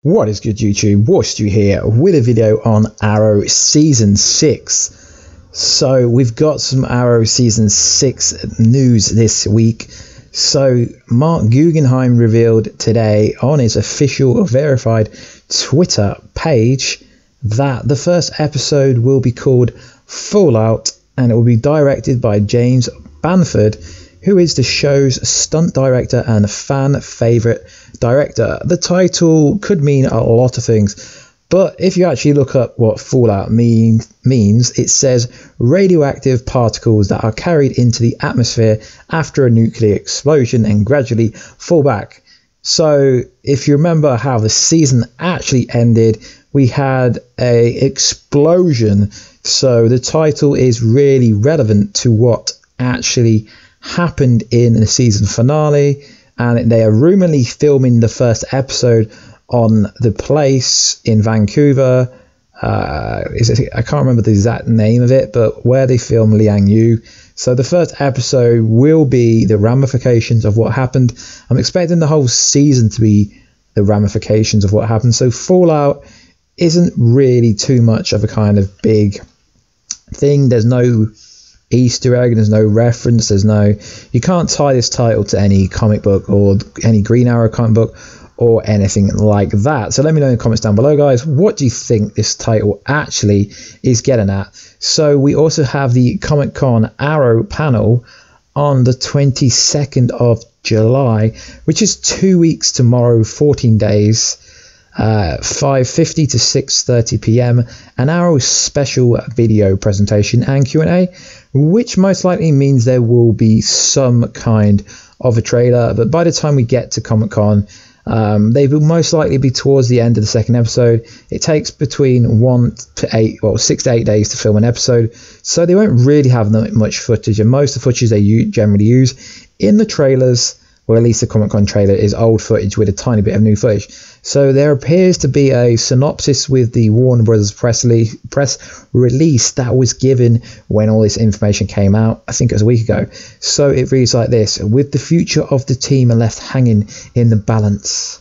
What is good, YouTube? Warstu here with a video on Arrow Season 6. So we've got some Arrow Season 6 news this week. So Mark Guggenheim revealed today on his official verified Twitter page that the first episode will be called Fallout and it will be directed by James Banford, who is the show's stunt director and fan favourite director. The title could mean a lot of things, but if you actually look up what Fallout means, it says radioactive particles that are carried into the atmosphere after a nuclear explosion and gradually fall back. So if you remember how the season actually ended, we had an explosion, so the title is really relevant to what actually happened in the season finale, and they are rumoredly filming the first episode on the place in Vancouver. I can't remember the exact name of it, but where they film Lian Yu. So the first episode will be the ramifications of what happened. I'm expecting the whole season to be the ramifications of what happened. So Fallout isn't really too much of a kind of big thing. There's no Easter egg, there's no reference, you can't tie this title to any comic book or any Green Arrow comic book or anything like that. So let me know in the comments down below, guys, what do you think this title actually is getting at? So we also have the Comic-Con Arrow panel on the 22nd of July, which is 2 weeks tomorrow, 14 days, 5:50 to 6:30 p.m. an Arrow special video presentation and Q&A, which most likely means there will be some kind of a trailer, but by the time we get to Comic-Con, they will most likely be towards the end of the second episode. It takes between 6 to 8 days to film an episode, so they won't really have much footage, and most of the footage they generally use in the trailers, or at least the Comic-Con trailer, is old footage with a tiny bit of new footage. So there appears to be a synopsis with the Warner Brothers press release that was given when all this information came out. I think it was a week ago. So it reads like this: with the future of the team left hanging in the balance,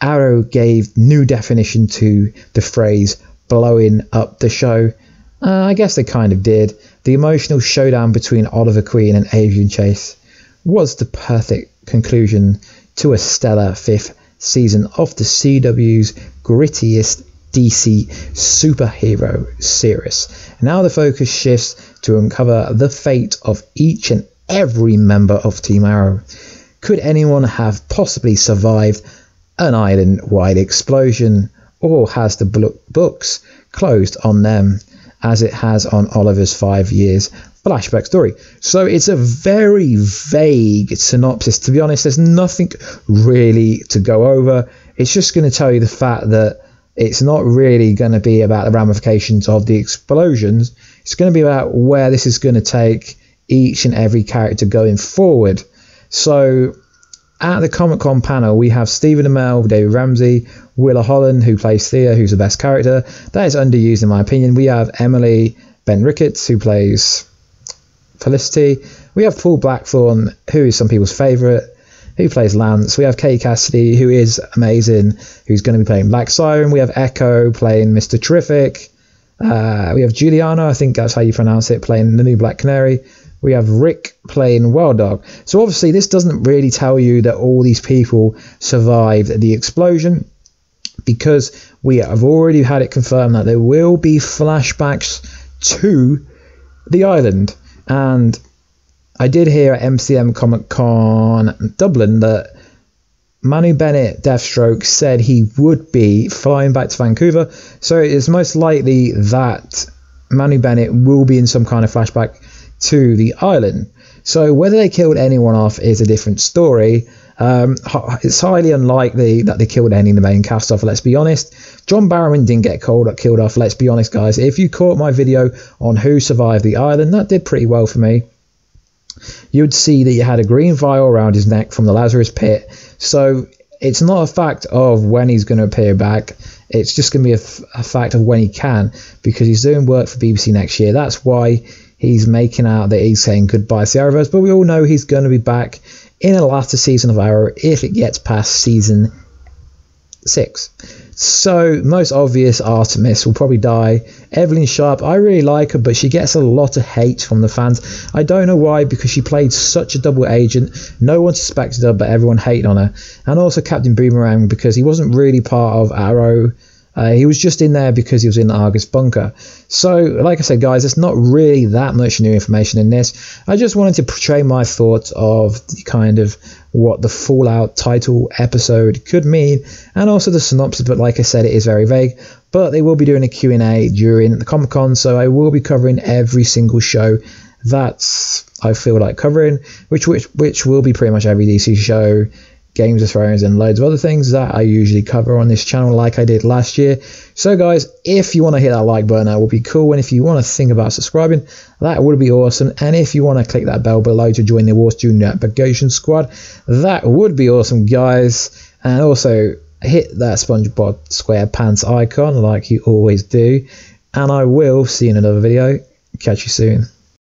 Arrow gave new definition to the phrase blowing up the show. I guess they kind of did. The emotional showdown between Oliver Queen and Adrian Chase was the perfect conclusion to a stellar fifth season of the CW's grittiest DC superhero series. Now the focus shifts to uncover the fate of each and every member of Team Arrow. Could anyone have possibly survived an island-wide explosion, or has the books closed on them as it has on Oliver's 5 years flashback story? So it's a very vague synopsis. To be honest, there's nothing really to go over. It's just going to tell you the fact that it's not really going to be about the ramifications of the explosions. It's going to be about where this is going to take each and every character going forward. So at the Comic-Con panel, we have Stephen Amell, David Ramsey, Willa Holland, who plays Thea, who's the best character. That is underused in my opinion. We have Emily Ben Ricketts, who plays Felicity. We have Paul Blackthorne, who is some people's favourite, who plays Lance. We have Kay Cassidy, who is amazing, who's going to be playing Black Siren. We have Echo playing Mr. Terrific. We have Juliana, I think that's how you pronounce it, playing the new Black Canary. We have Rick playing Wild Dog. So obviously this doesn't really tell you that all these people survived the explosion, because we have already had it confirmed that there will be flashbacks to the island. And I did hear at MCM Comic Con Dublin that Manu Bennett, Deathstroke, said he would be flying back to Vancouver. So it is most likely that Manu Bennett will be in some kind of flashback to the island. So whether they killed anyone off is a different story. It's highly unlikely that they killed any of the main cast off, let's be honest. John Barrowman didn't get killed off, let's be honest, guys. If you caught my video on who survived the island, that did pretty well for me. You would see that you had a green vial around his neck from the Lazarus pit. So it's not a fact of when he's going to appear back. It's just going to be a fact of when he can, because he's doing work for BBC next year. That's why he's making out that he's saying goodbye to the Arrowverse. But we all know he's going to be back in a latter season of Arrow if it gets past season 6. So most obvious, Artemis will probably die. Evelyn Sharp, I really like her, but she gets a lot of hate from the fans. I don't know why, because she played such a double agent. No one suspected her, but everyone hated on her. And also Captain Boomerang, because he wasn't really part of Arrow. He was just in there because he was in the Argus bunker. So, like I said, guys, there's not really that much new information in this. I just wanted to portray my thoughts of the kind of what the Fallout title episode could mean, and also the synopsis. But like I said, it is very vague. But they will be doing a Q&A during the Comic-Con, so I will be covering every single show that I feel like covering, which will be pretty much every DC show, Games of Thrones, and loads of other things that I usually cover on this channel like I did last year. So guys, if you want to hit that like button, that would be cool, and if you want to think about subscribing, that would be awesome. And if you want to click that bell below to join the Warstu Navigation Squad, that would be awesome, guys. And also hit that SpongeBob SquarePants icon like you always do, and I will see you in another video. Catch you soon.